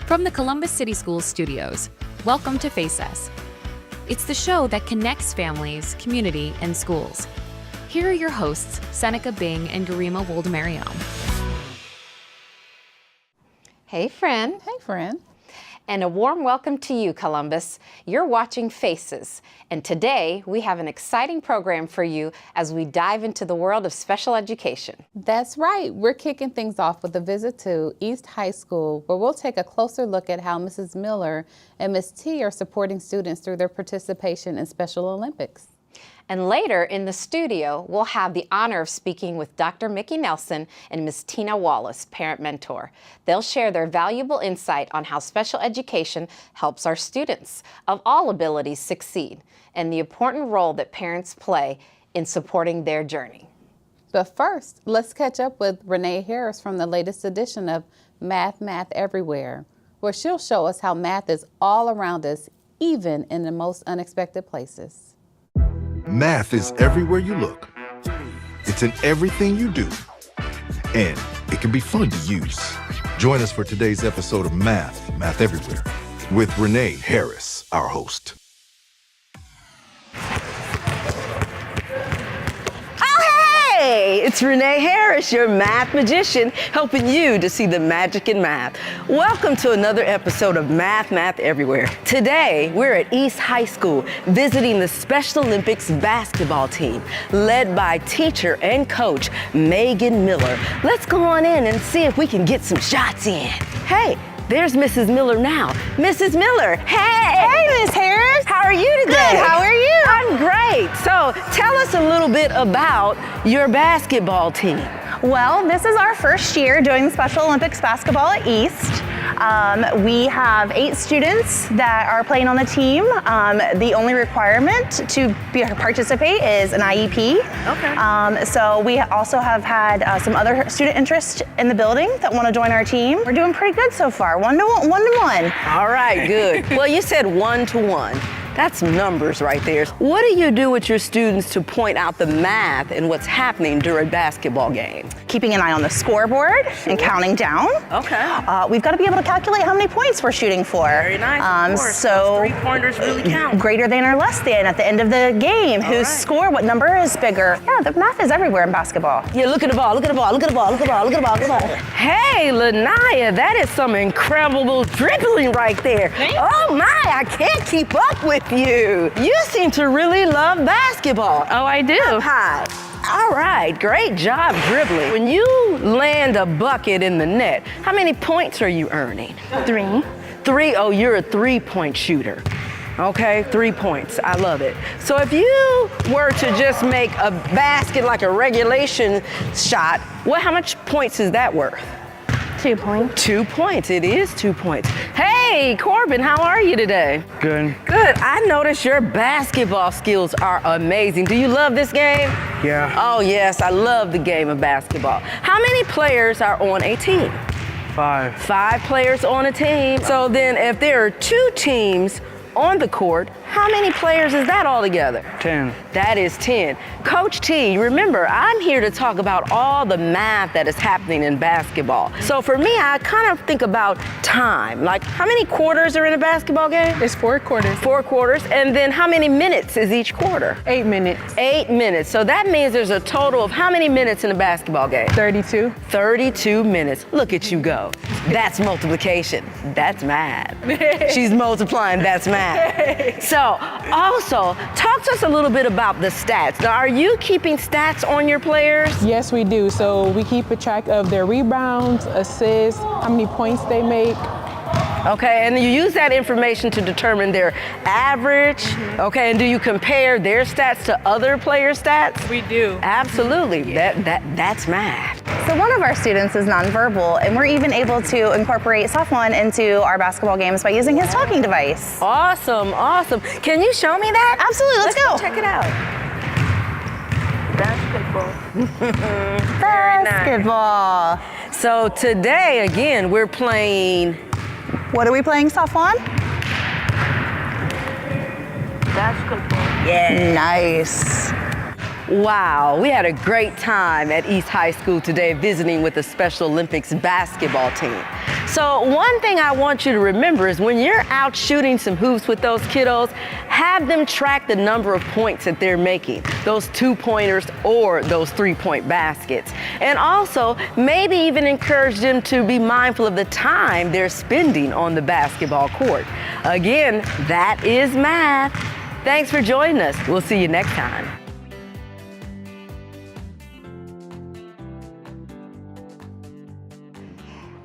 From the Columbus City Schools studios, welcome to Face Us. It's the show that connects families, community, and schools. Here are your hosts, Seneca Bing and Garima Woldemariam. Hey, friend. Hey, friend. And a warm welcome to you, Columbus. You're watching Faces, and today we have an exciting program for you as we dive into the world of special education. That's right. We're kicking things off with a visit to East High School, where we'll take a closer look at how Mrs. Miller and Ms. T are supporting students through their participation in Special Olympics. And later in the studio, we'll have the honor of speaking with Dr. Mikki Nelson and Ms. Tina Wallace, parent mentor. They'll share their valuable insight on how special education helps our students of all abilities succeed and the important role that parents play in supporting their journey. But first, let's catch up with Renee Harris from the latest edition of Math Everywhere, where she'll show us how math is all around us, even in the most unexpected places. Math is everywhere you look. It's in everything you do. And it can be fun to use. Join us for today's episode of Math Everywhere, with Renee Harris, our host. Hey, it's Renee Harris, your math magician, helping you to see the magic in math. Welcome to another episode of Math Everywhere. Today, we're at East High School visiting the Special Olympics basketball team, led by teacher and coach Megan Miller. Let's go on in and see if we can get some shots in. Hey, there's Mrs. Miller now. Mrs. Miller, hey! Hey, Miss Harris. How are you today? Good, how are you? I'm great. So tell us a little bit about your basketball team. Well, this is our first year doing the Special Olympics basketball at East. We have 8 students that are playing on the team. The only requirement to participate is an IEP. Okay. So we also have had some other student interest in the building that want to join our team. We're doing pretty good so far, one to one. All right, good. Well, you said 1-to-1. That's numbers right there. What do you do with your students to point out the math and what's happening during a basketball game? Keeping an eye on the scoreboard and counting down. Okay. We've got to be able to calculate how many points we're shooting for. Very nice, of course. So those 3-pointers really count. Greater than or less than at the end of the game. Whose right. score, what number is bigger. Yeah, the math is everywhere in basketball. Yeah, look at the ball, look at the ball, look at the ball, look at the ball, look at the ball, look at the ball. Hey, Lanaya, that is some incredible dribbling right there. Oh my, I can't keep up with you. You seem to really love basketball. Oh, I do. Up high. All right, great job dribbling. When you land a bucket in the net, how many points are you earning? 3. 3, oh, you're a 3-point shooter. Okay, 3 points, I love it. So if you were to just make a basket like a regulation shot, how much points is that worth? 2 points. 2 points, it is 2 points. Hey, Corbin, how are you today? Good. Good, I noticed your basketball skills are amazing. Do you love this game? Yeah. Oh yes, I love the game of basketball. How many players are on a team? 5. 5 players on a team. So then if there are 2 teams on the court, how many players is that altogether? 10. That is 10. Coach T, remember, I'm here to talk about all the math that is happening in basketball. So for me, I kind of think about time. Like, how many quarters are in a basketball game? It's 4 quarters. 4 quarters. And then how many minutes is each quarter? 8 minutes. 8 minutes. So that means there's a total of how many minutes in a basketball game? 32. 32 minutes. Look at you go. That's multiplication. That's math. She's multiplying. That's math. So also, talk to us a little bit about the stats. Now, are you keeping stats on your players? Yes, we do. So we keep a track of their rebounds, assists, how many points they make. Okay, and you use that information to determine their average. Okay, and do you compare their stats to other players' stats? We do. Absolutely. That's math. So one of our students is nonverbal, and we're even able to incorporate Safwan into our basketball games by using his talking device. Awesome, awesome. Can you show me that? Absolutely, let's go. Check it out. Basketball. Basketball. So today, again, we're playing. What are we playing, Safwan? Basketball. Yeah. Nice. Wow, we had a great time at East High School today visiting with the Special Olympics basketball team. So one thing I want you to remember is when you're out shooting some hoops with those kiddos, have them track the number of points that they're making, those 2-pointers or those 3-point baskets. And also maybe even encourage them to be mindful of the time they're spending on the basketball court. Again, that is math. Thanks for joining us. We'll see you next time.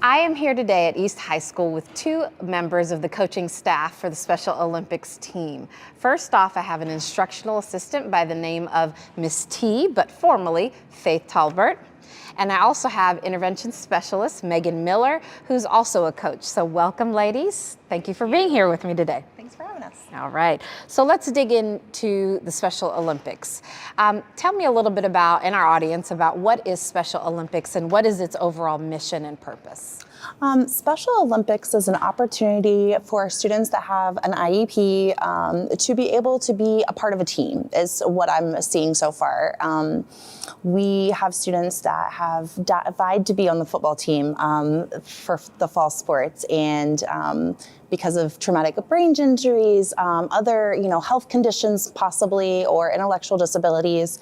I am here today at East High School with 2 members of the coaching staff for the Special Olympics team. First off, I have an instructional assistant by the name of Miss T, but formerly Faith Talbert. And I also have intervention specialist Megan Miller, who's also a coach. So welcome, ladies. Thank you for being here with me today. Thanks for having us. All right, so let's dig into the Special Olympics. Tell me a little bit about, in our audience, about what is Special Olympics and what is its overall mission and purpose? Special Olympics is an opportunity for students that have an IEP to be able to be a part of a team, is what I'm seeing so far. We have students that have vied to be on the football team for the fall sports, and because of traumatic brain injuries, other health conditions possibly, or intellectual disabilities,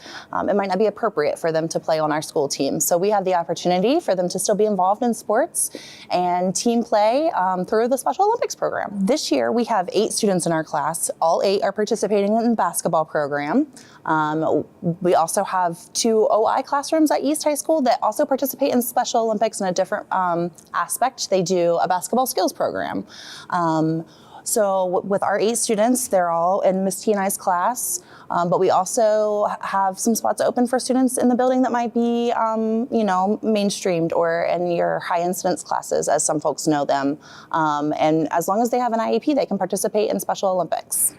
it might not be appropriate for them to play on our school team. So we have the opportunity for them to still be involved in sports and team play through the Special Olympics program. This year we have 8 students in our class. All 8 are participating in the basketball program. We also have 2 OI classrooms at East High School that also participate in Special Olympics in a different aspect. They do a basketball skills program. So with our 8 students, they're all in Miss T and I's class, but we also have some spots open for students in the building that might be, mainstreamed or in your high incidence classes, as some folks know them. And as long as they have an IEP, they can participate in Special Olympics.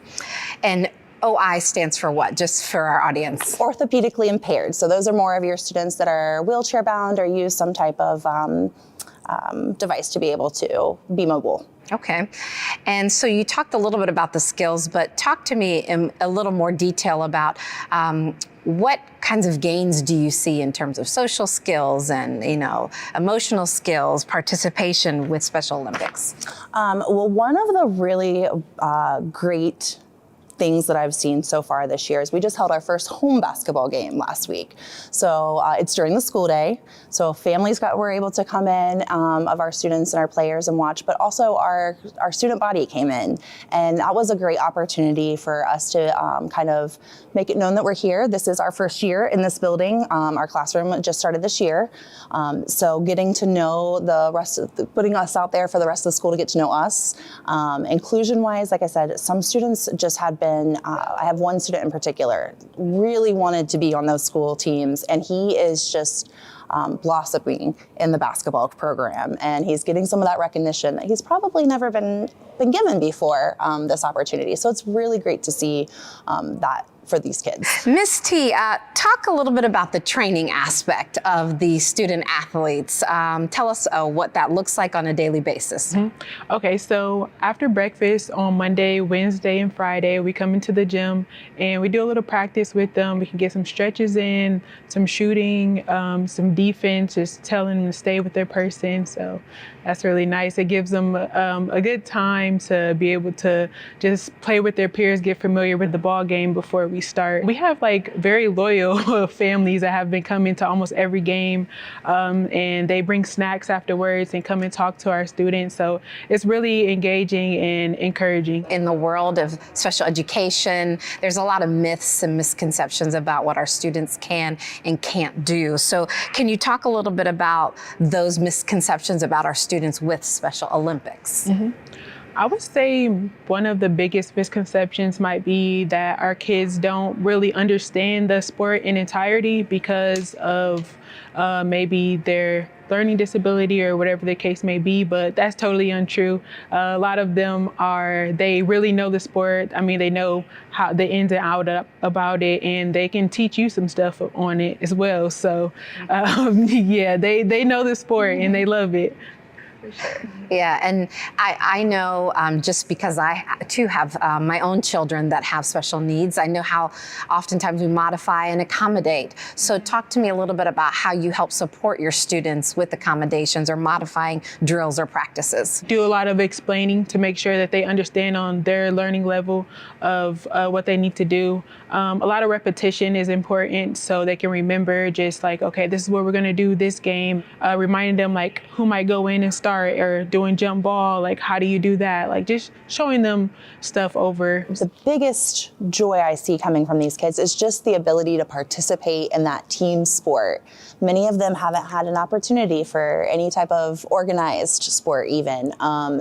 And OI stands for what, just for our audience? Orthopedically impaired. So those are more of your students that are wheelchair bound or use some type of device to be able to be mobile. Okay. And so you talked a little bit about the skills, but talk to me in a little more detail about what kinds of gains do you see in terms of social skills and, emotional skills, participation with Special Olympics? Well, one of the really great things that I've seen so far this year is we just held our first home basketball game last week. So it's during the school day. So families were able to come in of our students and our players and watch, but also our student body came in. And that was a great opportunity for us to kind of make it known that we're here. This is our first year in this building. Our classroom just started this year. So getting to know the rest of putting us out there for the rest of the school to get to know us. Inclusion-wise, like I said, some students just had been, I have one student in particular, really wanted to be on those school teams, and he is just blossoming in the basketball program, and he's getting some of that recognition that he's probably never been given before, this opportunity. So it's really great to see that for these kids. Miss T, talk a little bit about the training aspect of the student athletes. Tell us what that looks like on a daily basis. Mm-hmm. Okay, so after breakfast on Monday, Wednesday, and Friday, we come into the gym and we do a little practice with them. We can get some stretches in, some shooting, some defense, just telling them to stay with their person. So that's really nice. It gives them a good time to be able to just play with their peers, get familiar with the ball game before we start. We have very loyal families that have been coming to almost every game, and they bring snacks afterwards and come and talk to our students. So it's really engaging and encouraging. In the world of special education, there's a lot of myths and misconceptions about what our students can and can't do. So can you talk a little bit about those misconceptions about our students with Special Olympics? Mm-hmm. I would say one of the biggest misconceptions might be that our kids don't really understand the sport in entirety because of maybe their learning disability or whatever the case may be, but that's totally untrue. A lot of them they really know the sport. I mean, they know how the ins and outs about it, and they can teach you some stuff on it as well. So yeah, they know the sport and they love it. For sure. Yeah, and I know just because I too have my own children that have special needs, I know how oftentimes we modify and accommodate. So talk to me a little bit about how you help support your students with accommodations or modifying drills or practices. Do a lot of explaining to make sure that they understand on their learning level of what they need to do. A lot of repetition is important so they can remember just like, okay, this is what we're going to do this game. Reminding them like who might go in and start, or doing jump ball, like how do you do that? Like just showing them stuff over. The biggest joy I see coming from these kids is just the ability to participate in that team sport. Many of them haven't had an opportunity for any type of organized sport even.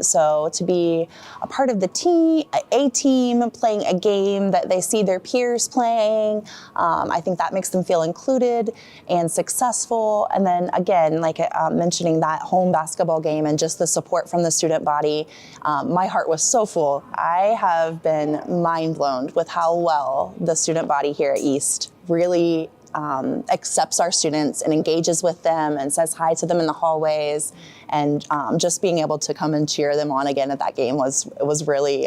So to be a part of the team, a team playing a game that they see their peers playing, I think that makes them feel included and successful. And then again, like mentioning that home basketball game and just the support from the student body, my heart was so full. I have been mind blown with how well the student body here at East really accepts our students and engages with them and says hi to them in the hallways. And just being able to come and cheer them on again at that game was really,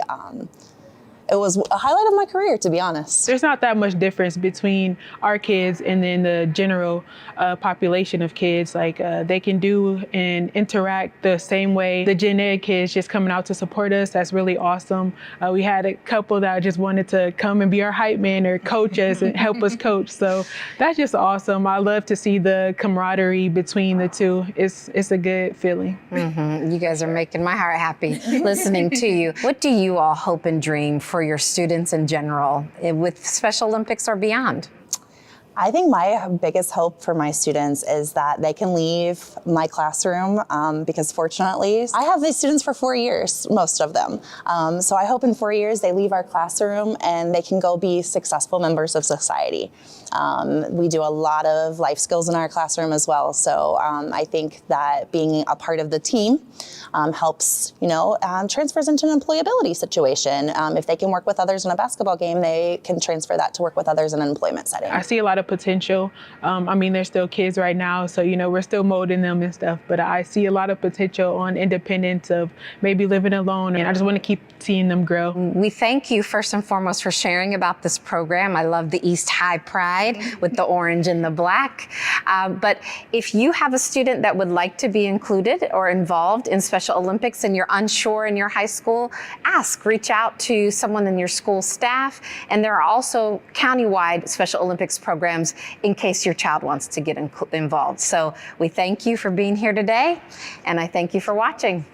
it was a highlight of my career, to be honest. There's not that much difference between our kids and then the general population of kids. Like they can do and interact the same way. The gen ed kids just coming out to support us, that's really awesome. We had a couple that just wanted to come and be our hype man or coach us and help us coach. So that's just awesome. I love to see the camaraderie between the two. It's a good feeling. Mm-hmm. You guys are making my heart happy listening to you. What do you all hope and dream for your students in general with Special Olympics or beyond? I think my biggest hope for my students is that they can leave my classroom because fortunately, I have these students for 4 years, most of them. So I hope in 4 years they leave our classroom and they can go be successful members of society. We do a lot of life skills in our classroom as well. So I think that being a part of the team helps, transfers into an employability situation. If they can work with others in a basketball game, they can transfer that to work with others in an employment setting. I see a lot of potential. They're still kids right now, so we're still molding them and stuff, but I see a lot of potential on independence of maybe living alone, and I just want to keep seeing them grow. We thank you first and foremost for sharing about this program. I love the East High pride with the orange and the black. But if you have a student that would like to be included or involved in Special Olympics and you're unsure in your high school, reach out to someone in your school staff. And there are also countywide Special Olympics programs in case your child wants to get involved. So we thank you for being here today, and I thank you for watching.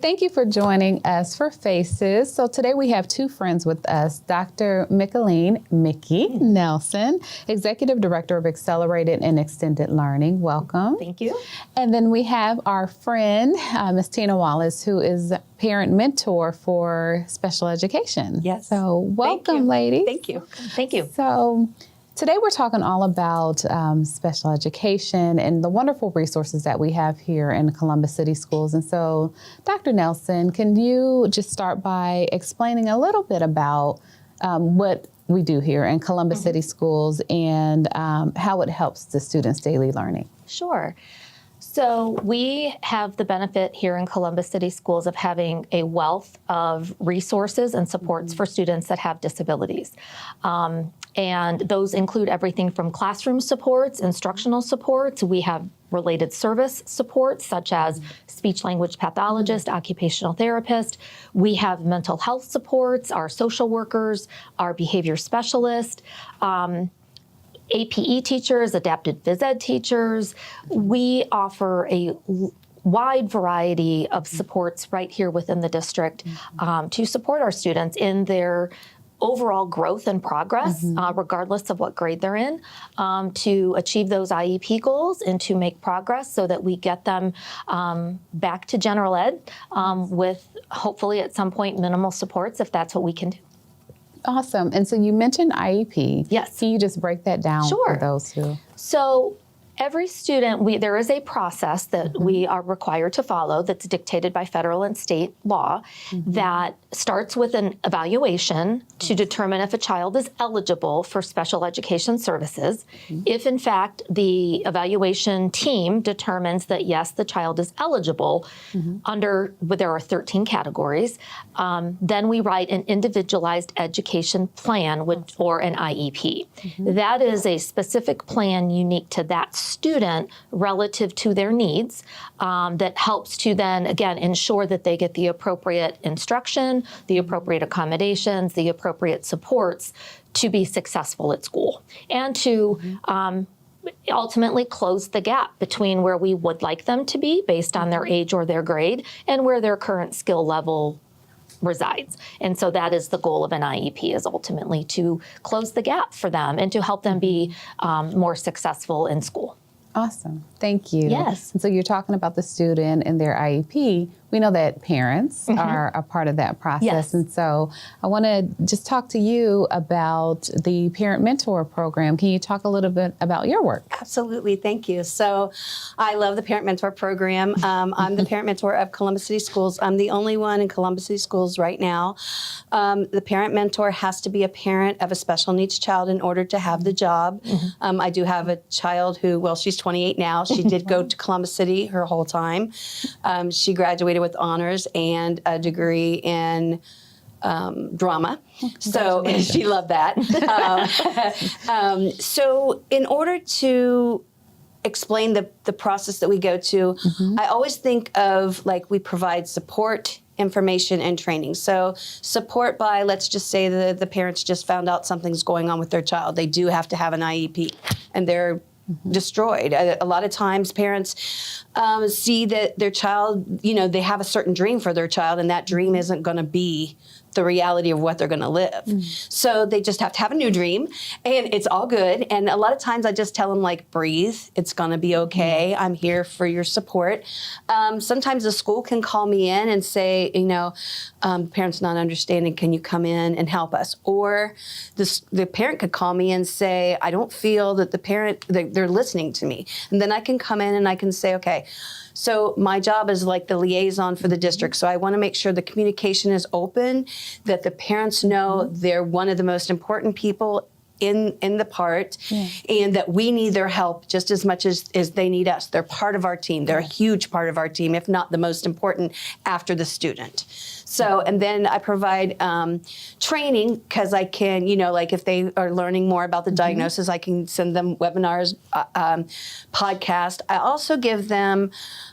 Thank you for joining us for Faces. So today we have two friends with us, Dr. Mikki Nelson, Executive Director of Accelerated and Extended Learning. Welcome. Thank you. And then we have our friend, Ms. Tina Wallace, who is parent mentor for special education. Yes. So welcome, ladies. Thank you. Thank you. So today we're talking all about special education and the wonderful resources that we have here in Columbus City Schools. And so, Dr. Nelson, can you just start by explaining a little bit about what we do here in Columbus City Schools and how it helps the students' daily learning? Sure. So we have the benefit here in Columbus City Schools of having a wealth of resources and supports for students that have disabilities. And those include everything from classroom supports, instructional supports. We have related service supports such as speech language pathologist, occupational therapist. We have mental health supports, our social workers, our behavior specialist, APE teachers, adapted phys ed teachers. We offer a wide variety of supports right here within the district to support our students in their overall growth and progress, regardless of what grade they're in, to achieve those IEP goals and to make progress so that we get them back to general ed with hopefully at some point minimal supports if that's what we can do. Awesome. And so you mentioned IEP. Yes. Can you just break that down Sure. for those who? So Every student, there is a process that we are required to follow that's dictated by federal and state law that starts with an evaluation to determine if a child is eligible for special education services. If in fact the evaluation team determines that yes, the child is eligible there are 13 categories, then we write an individualized education plan or an IEP. That is a specific plan unique to that student relative to their needs that helps to then, again, ensure that they get the appropriate instruction, the appropriate accommodations, the appropriate supports to be successful at school and to ultimately close the gap between where we would like them to be based on their age or their grade and where their current skill level resides. And so that is the goal of an IEP, is ultimately to close the gap for them and to help them be more successful in school. Awesome. Thank you. Yes. And so you're talking about the student and their IEP. We know that parents are a part of that process. Yes. And so I want to just talk to you about the Parent Mentor Program. Can you talk a little bit about your work? Absolutely. Thank you. So I love the Parent Mentor Program. I'm the Parent Mentor of Columbus City Schools. I'm the only one in Columbus City Schools right now. The Parent Mentor has to be a parent of a special needs child in order to have the job. I do have a child who, well, she's 28 now. She did go to Columbus City her whole time. She graduated with honors and a degree in drama. So she loved that. So in order to explain the process that we go to, I always think of like we provide support, information, and training. So support by, let's just say the parents just found out something's going on with their child. They do have to have an IEP and they're destroyed. A lot of times parents see that their child, they have a certain dream for their child and that dream isn't going to be the reality of what they're going to live. So they just have to have a new dream and it's all good. And a lot of times I just tell them like, breathe, it's going to be okay. I'm here for your support. Sometimes the school can call me in and say, parent's not understanding, can you come in and help us? Or the parent could call me and say, I don't feel that they're listening to me. And then I can come in and I can say, okay, so my job is like the liaison for the district. So I want to make sure the communication is open, that the parents know they're one of the most important people in the part, and that we need their help just as much as they need us. They're part of our team. They're a huge part of our team, if not the most important after the student. So, and then I provide training because I can, like if they are learning more about the diagnosis, I can send them webinars, podcast. I also give them,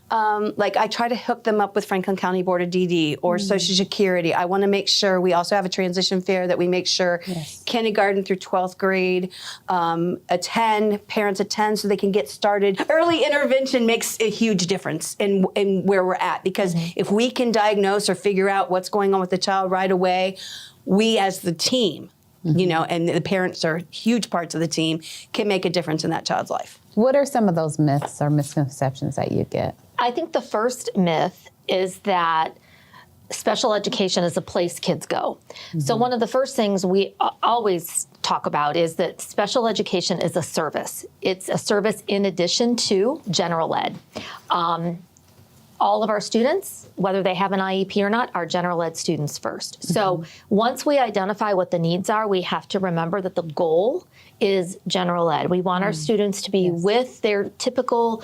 I try to hook them up with Franklin County Board of DD or Social Security. I want to make sure we also have a transition fair that we make sure kindergarten through 12th grade parents attend so they can get started. Early intervention makes a huge difference in where we're at, because if we can diagnose or figure out what's going on with the child right away, we as the team, and the parents are huge parts of the team, can make a difference in that child's life. What are some of those myths or misconceptions that you get? I think the first myth is that special education is a place kids go. So one of the first things we always talk about is that special education is a service. It's a service in addition to general ed. All of our students, whether they have an IEP or not, are general ed students first. So once we identify what the needs are, we have to remember that the goal is general ed. We want our students to be with their typical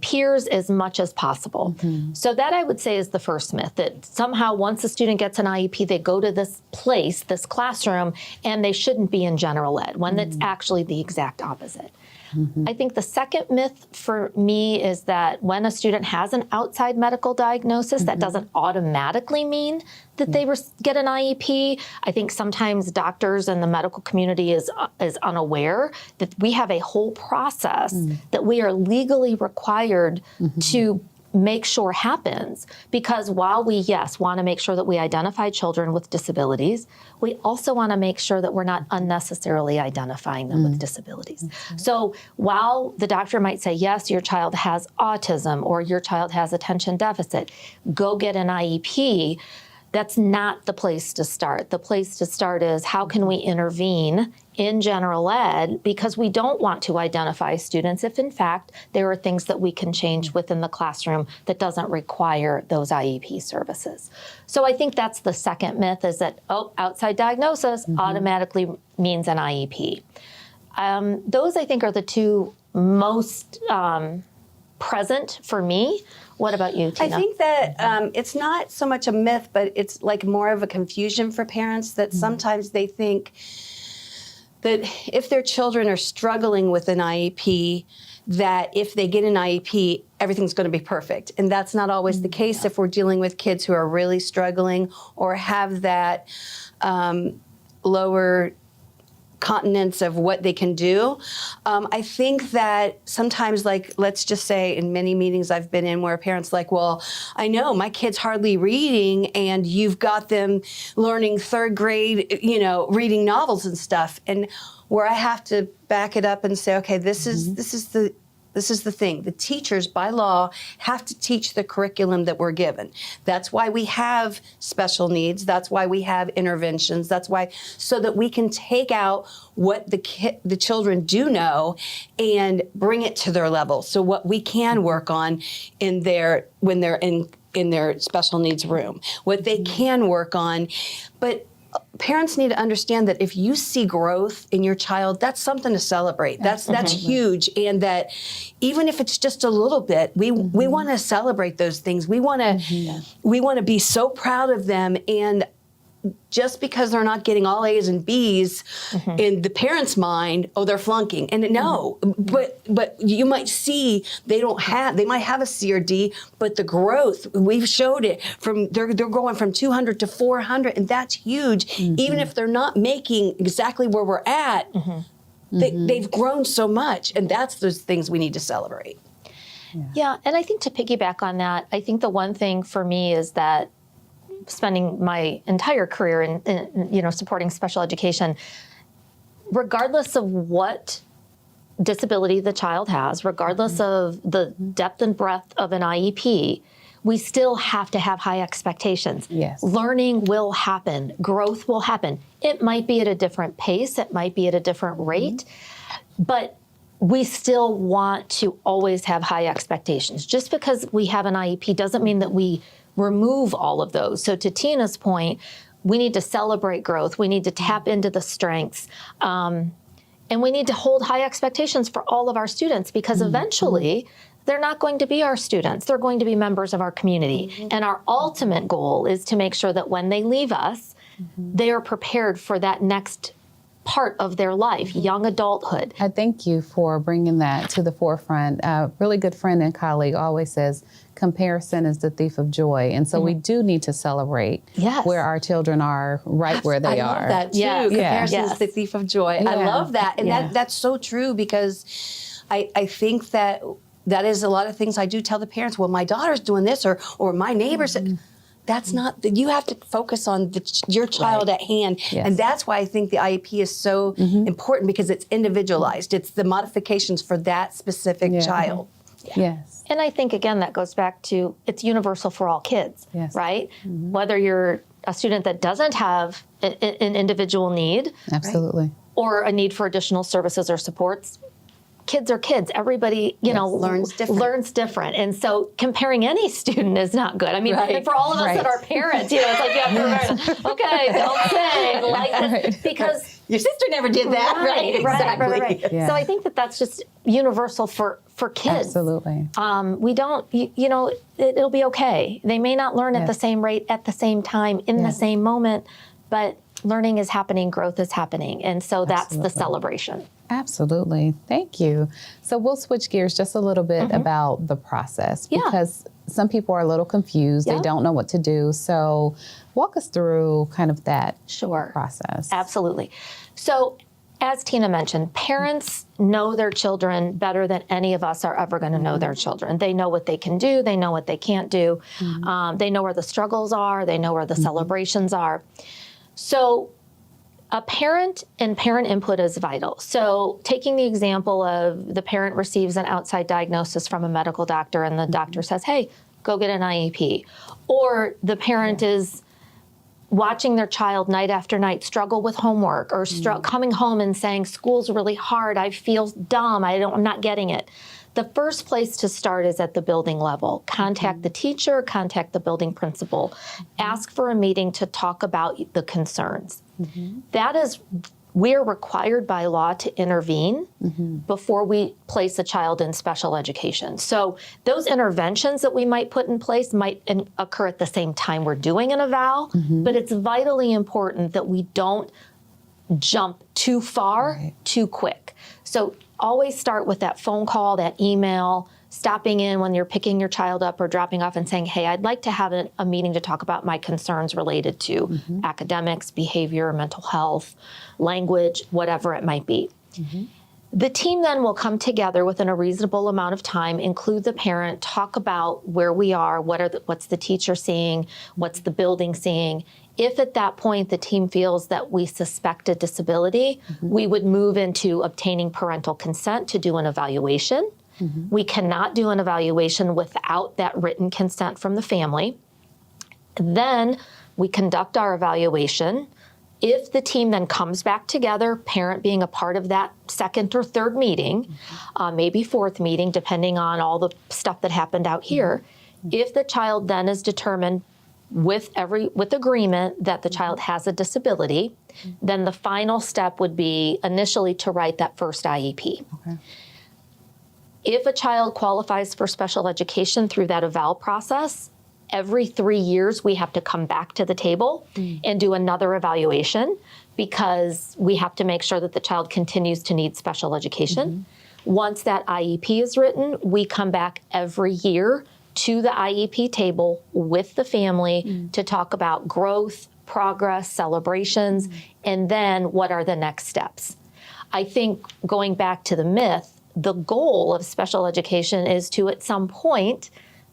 peers as much as possible. So that, I would say, is the first myth, that somehow once a student gets an IEP, they go to this place, this classroom, and they shouldn't be in general ed, when that's actually the exact opposite. I think the second myth for me is that when a student has an outside medical diagnosis, that doesn't automatically mean that they get an IEP. I think sometimes doctors and the medical community is unaware that we have a whole process that we are legally required to make sure happens. Because while we, yes, want to make sure that we identify children with disabilities, we also want to make sure that we're not unnecessarily identifying them with disabilities. So while the doctor might say, yes, your child has autism or your child has attention deficit, go get an IEP, that's not the place to start. The place to start is, how can we intervene in general ed because we don't want to identify students if in fact there are things that we can change within the classroom that doesn't require those IEP services. So I think that's the second myth, is that, outside diagnosis automatically means an IEP. Those I think are the two most present for me. What about you, Tina? I think that it's not so much a myth, but it's like more of a confusion for parents, that sometimes they think that if their children are struggling with an IEP, that if they get an IEP, everything's going to be perfect. And that's not always the case if we're dealing with kids who are really struggling or have that lower continents of what they can do. I think that sometimes, like, let's just say in many meetings I've been in where parents like, well, I know my kid's hardly reading and you've got them learning third grade, reading novels and stuff. And where I have to back it up and say, okay, this is the thing. The teachers, by law, have to teach the curriculum that we're given. That's why we have special needs. That's why we have interventions. That's why, so that we can take out what the children do know and bring it to their level. So what we can work on when they're in their special needs room, what they can work on. But parents need to understand that if you see growth in your child, that's something to celebrate. That's huge, and that even if it's just a little bit, we want to celebrate those things. We want to be so proud of them. And just because they're not getting all A's and B's in the parent's mind, they're flunking. And no, but you might see they might have a C or D, but the growth, we've showed it, they're going from 200 to 400, and that's huge. Even if they're not making exactly where we're at, they've grown so much, and that's those things we need to celebrate. Yeah, and I think to piggyback on that, I think the one thing for me is that spending my entire career in supporting special education, regardless of what disability the child has, regardless of the depth and breadth of an IEP, we still have to have high expectations. Yes. Learning will happen. Growth will happen. It might be at a different pace. It might be at a different rate. But we still want to always have high expectations. Just because we have an IEP doesn't mean that we remove all of those. So to Tina's point, we need to celebrate growth. We need to tap into the strengths. And we need to hold high expectations for all of our students, because eventually they're not going to be our students. They're going to be members of our community. And our ultimate goal is to make sure that when they leave us, they are prepared for that next part of their life, young adulthood. I thank you for bringing that to the forefront. A really good friend and colleague always says, comparison is the thief of joy. And so we do need to celebrate where our children are where they are. I love that too. Yeah. Comparison is the thief of joy. Yeah. I love that. And that's so true, because I think that is a lot of things I do tell the parents. Well, my daughter's doing this, or my neighbor's. That's not, you have to focus on your child at hand. Yes. And that's why I think the IEP is so important, because it's individualized. It's the modifications for that specific child. Yes. And I think, again, that goes back to, it's universal for all kids, right? Whether you're a student that doesn't have an individual need. Absolutely. Right? Or a need for additional services or supports. Kids are kids. Everybody, learns different. And so comparing any student is not good. I mean, and for all of us that are parents, it's like you have to okay, don't say like this, because your sister never did that. Right. Right. Yeah. So I think that's just universal for kids. Absolutely. We don't, it'll be okay. They may not learn at the same rate, at the same time, in the same moment, but learning is happening, growth is happening. And so that's the celebration. Absolutely. Thank you. So we'll switch gears just a little bit about the process, because some people are a little confused. They don't know what to do. So walk us through kind of that process. Absolutely. So as Tina mentioned, parents know their children better than any of us are ever going to know their children. They know what they can do. They know what they can't do. They know where the struggles are. They know where the celebrations are. So a parent and parent input is vital. So taking the example of the parent receives an outside diagnosis from a medical doctor, and the doctor says, hey, go get an IEP. Or the parent is watching their child night after night struggle with homework or coming home and saying, school's really hard, I feel dumb, I'm not getting it. The first place to start is at the building level. Contact the teacher, contact the building principal. Ask for a meeting to talk about the concerns. That is, we're required by law to intervene before we place a child in special education. So those interventions that we might put in place might occur at the same time we're doing an eval, but it's vitally important that we don't jump too far, too quick. So always start with that phone call, that email, stopping in when you're picking your child up or dropping off and saying, hey, I'd like to have a meeting to talk about my concerns related to academics, behavior, mental health, language, whatever it might be. The team then will come together within a reasonable amount of time, include the parent, talk about where we are, what's the teacher seeing, what's the building seeing. If at that point the team feels that we suspect a disability, we would move into obtaining parental consent to do an evaluation. We cannot do an evaluation without that written consent from the family. Then we conduct our evaluation. If the team then comes back together, parent being a part of that second or third meeting, maybe fourth meeting, depending on all the stuff that happened out here, if the child then is determined with agreement that the child has a disability, then the final step would be initially to write that first IEP. If a child qualifies for special education through that eval process, every 3 years we have to come back to the table and do another evaluation, because we have to make sure that the child continues to need special education. Once that IEP is written, we come back every year to the IEP table with the family to talk about growth, progress, celebrations, and then what are the next steps. I think going back to the myth, the goal of special education is to, at some point,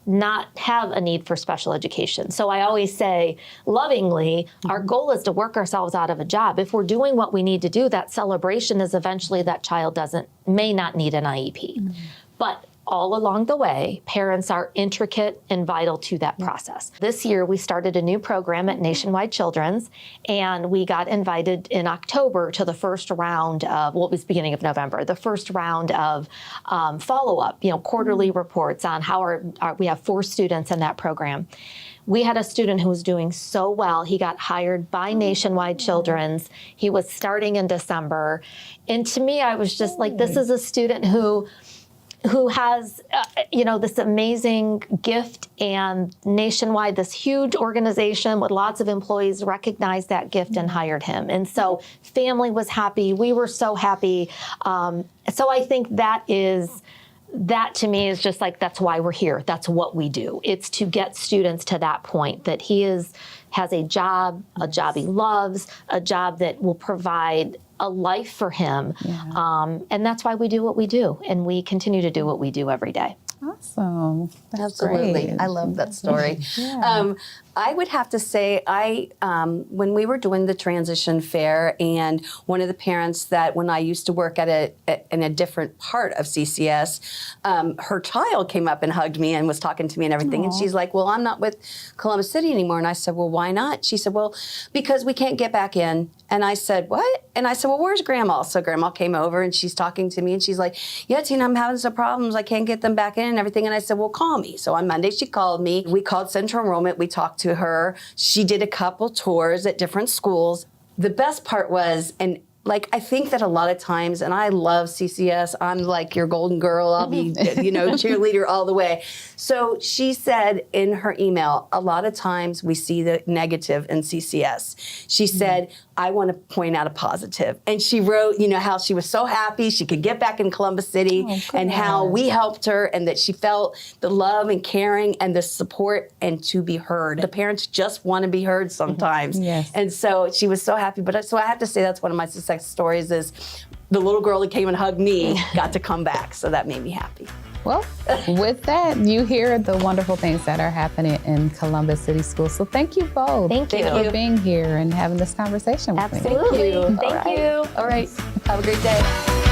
not have a need for special education. So I always say, lovingly, our goal is to work ourselves out of a job. If we're doing what we need to do, that celebration is eventually that child may not need an IEP. But all along the way, parents are intricate and vital to that process. This year, we started a new program at Nationwide Children's, and we got invited in October to the first round of, well, it was beginning of November, the first round of follow-up, quarterly reports on how we have 4 students in that program. We had a student who was doing so well. He got hired by Nationwide Children's. He was starting in December. And to me, I was just like, this is a student who has, this amazing gift, and Nationwide, this huge organization with lots of employees, recognized that gift and hired him. And so family was happy. We were so happy. So I think that to me is just like, that's why we're here. That's what we do. It's to get students to that point that he has a job he loves, a job that will provide a life for him. And that's why we do what we do. And we continue to do what we do every day. Awesome. That's Absolutely. great. I love that story. Yeah. I would have to say, when we were doing the transition fair, and one of the parents that when I used to work in a different part of CCS, her child came up and hugged me and was talking to me and everything. And she's like, well, I'm not with Columbus City anymore. And I said, well, why not? She said, well, because we can't get back in. And I said, what? And I said, well, where's Grandma? So Grandma came over and she's talking to me and she's like, yeah, Tina, I'm having some problems. I can't get them back in and everything. And I said, well, call me. So on Monday, she called me. We called Central Enrollment. We talked to her. She did a couple tours at different schools. The best part was, and I think that a lot of times, and I love CCS, I'm like your golden girl, I'll be, cheerleader all the way. So she said in her email, a lot of times we see the negative in CCS. She said, I want to point out a positive. And she wrote, how she was so happy she could get back in Columbus City, and how we helped her, and that she felt the love and caring and the support and to be heard. The parents just want to be heard sometimes. Yes. And so she was so happy. So I have to say that's one of my success stories, is the little girl that came and hugged me got to come back. So that made me happy. Well, with that, you hear the wonderful things that are happening in Columbus City Schools. So thank you both. Thank you. for being here and having this conversation with me. Absolutely. Thank you. All right. Have a great day.